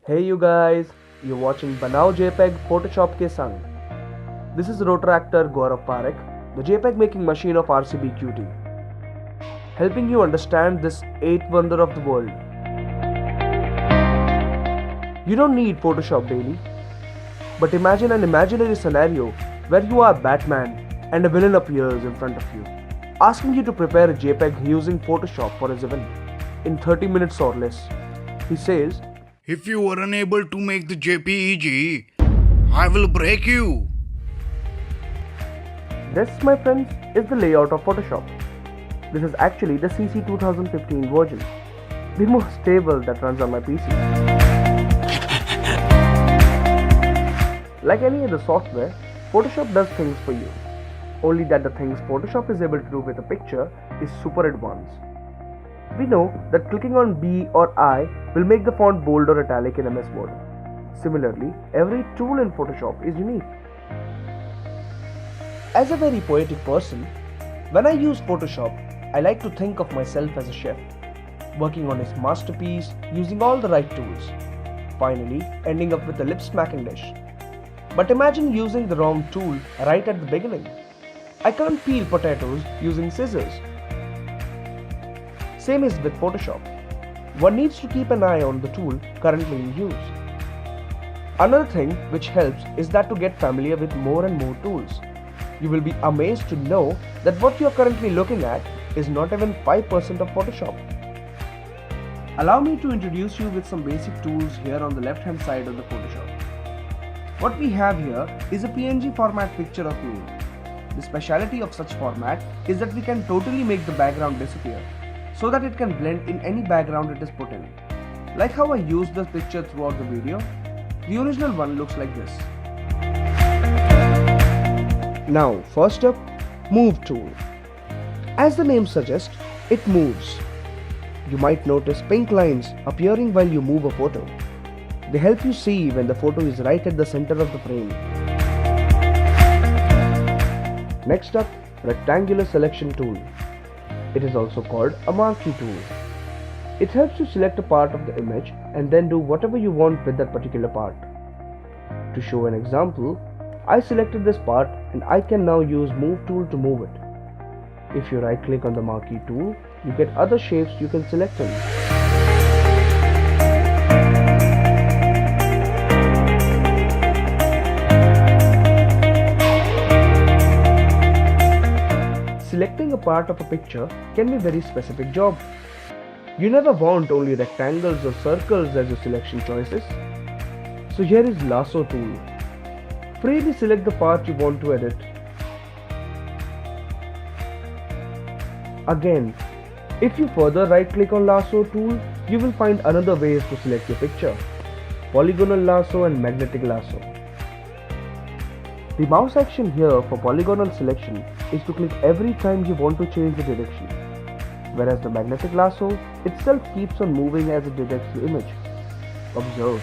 Hey you guys, you're watching Banao JPEG Photoshop ke Sang. This is Rotaractor Gaurav Parekh, the JPEG making machine of RCBQT, helping you understand this 8th wonder of the world. You don't need Photoshop daily, but imagine an imaginary scenario where you are Batman and a villain appears in front of you, asking you to prepare a JPEG using Photoshop for his event in 30 minutes or less. He says, "If you are unable to make the JPEG, I will break you." This, my friends, is the layout of Photoshop. This is actually the CC 2015 version, the most stable that runs on my PC. Like any other software, Photoshop does things for you. Only that the things Photoshop is able to do with a picture is super advanced. We know that clicking on B or I will make the font bold or italic in MS Word. Similarly, every tool in Photoshop is unique. As a very poetic person, when I use Photoshop, I like to think of myself as a chef, working on his masterpiece using all the right tools, finally ending up with a lip-smacking dish. But imagine using the wrong tool right at the beginning. I can't peel potatoes using scissors. Same is with Photoshop. One needs to keep an eye on the tool currently in use. Another thing which helps is that to get familiar with more and more tools. You will be amazed to know that what you are currently looking at is not even 5% of Photoshop. Allow me to introduce you with some basic tools here on the left hand side of the Photoshop. What we have here is a PNG format picture of me. The speciality of such format is that we can totally make the background disappear, so that it can blend in any background it is put in. Like how I used this picture throughout the video, the original one looks like this. Now, first up, Move tool. As the name suggests, it moves. You might notice pink lines appearing while you move a photo. They help you see when the photo is right at the center of the frame. Next up, Rectangular Selection tool. It is also called a marquee tool. It helps you select a part of the image and then do whatever you want with that particular part. To show an example, I selected this part and I can now use Move tool to move it. If you right click on the marquee tool, you get other shapes you can select in. Selecting a part of a picture can be a very specific job. You never want only rectangles or circles as your selection choices. So here is Lasso tool. Freely select the part you want to edit. Again, if you further right click on Lasso tool, you will find another ways to select your picture: Polygonal Lasso and Magnetic Lasso. The mouse action here for polygonal selection is to click every time you want to change the direction, whereas the magnetic lasso itself keeps on moving as it detects the image. Observe.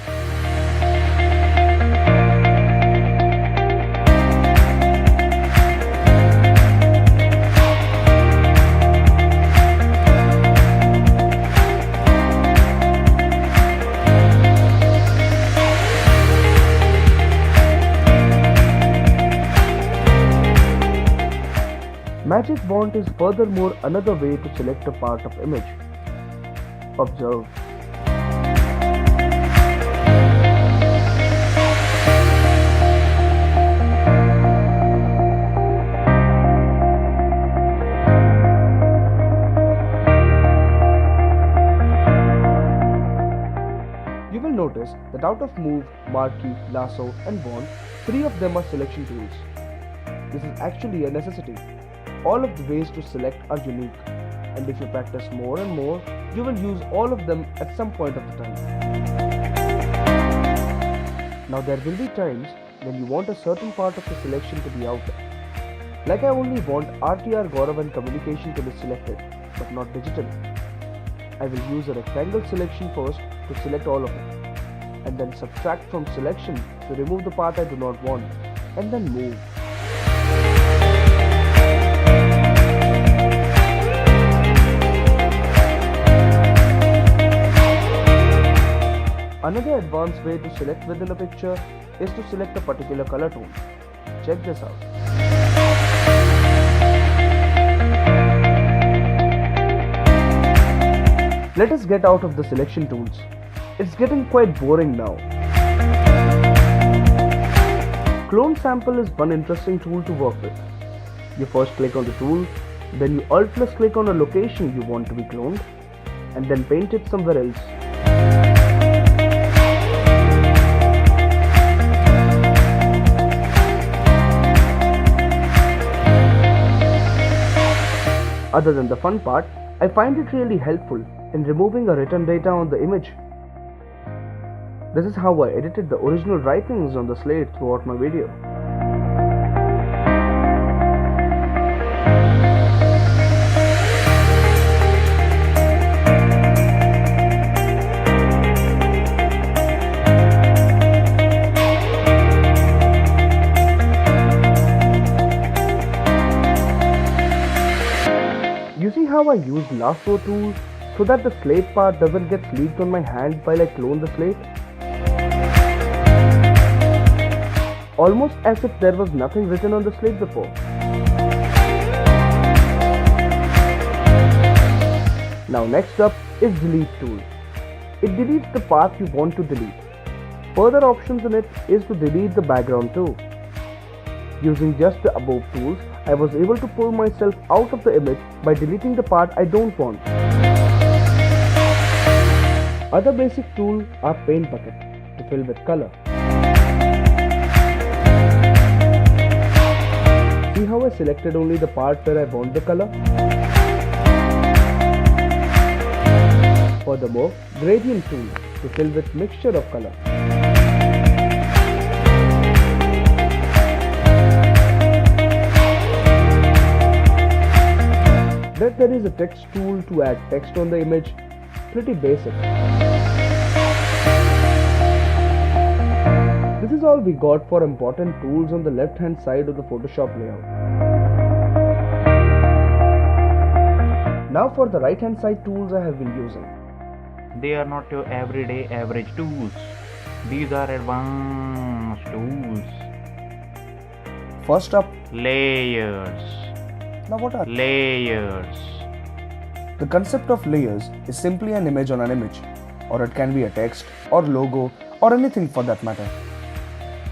Magic Wand is furthermore another way to select a part of image. Observe. You will notice that out of Move, Marquee, Lasso and Wand, 3 of them are selection tools. This is actually a necessity. All of the ways to select are unique, and if you practice more and more, you will use all of them at some point of the time. Now there will be times when you want a certain part of the selection to be out. Like I only want RTR Gaurav and communication to be selected, but not digital. I will use a rectangle selection first to select all of it, and then subtract from selection to remove the part I do not want, and then move. Another advanced way to select within a picture is to select a particular color tone. Check this out. Let us get out of the selection tools. It's getting quite boring now. Clone sample is one interesting tool to work with. You first click on the tool, then you Alt plus click on a location you want to be cloned, and then paint it somewhere else. Other than the fun part, I find it really helpful in removing a written data on the image. This is how I edited the original writings on the slate throughout my video. You see how I used lasso tool so that the slate part doesn't get leaked on my hand while I clone the slate? Almost as if there was nothing written on the slate before. Now next up is delete tool. It deletes the part you want to delete. Further options in it is to delete the background too. Using just the above tools, I was able to pull myself out of the image by deleting the part I don't want. Other basic tools are paint bucket to fill with color. See how I selected only the part where I want the color? Furthermore, gradient tool to fill with mixture of color. Then there is a text tool to add text on the image. Pretty basic. This is all we got for important tools on the left hand side of the Photoshop layout. Now for the right hand side tools I have been using. They are not your everyday average tools. These are advanced tools. First up, Layers. now what are Layers. The concept of layers is simply an image on an image, or it can be a text or logo or anything for that matter.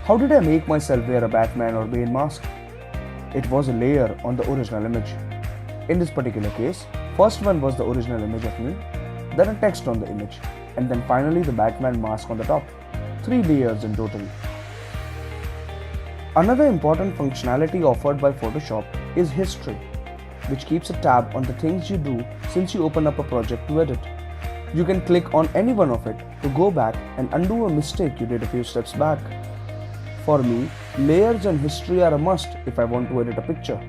How did I make myself wear a Batman or Bane mask? It was a layer on the original image. In this particular case, first one was the original image of me, then a text on the image, and then finally the Batman mask on the top. 3 layers in total. Another important functionality offered by Photoshop is history, which keeps a tab on the things you do since you open up a project to edit. You can click on any one of it to go back and undo a mistake you did a few steps back. For me, layers and history are a must if I want to edit a picture.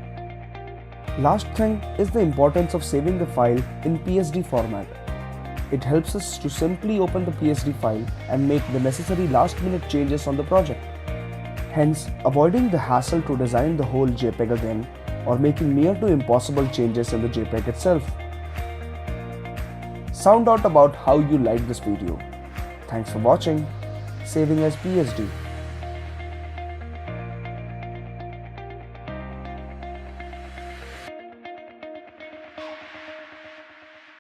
Last thing is the importance of saving the file in PSD format. It helps us to simply open the PSD file and make the necessary last-minute changes on the project. Hence, avoiding the hassle to design the whole JPEG again or making near to impossible changes in the JPEG itself. Sound out about how you liked this video. Thanks for watching. Saving as PSD.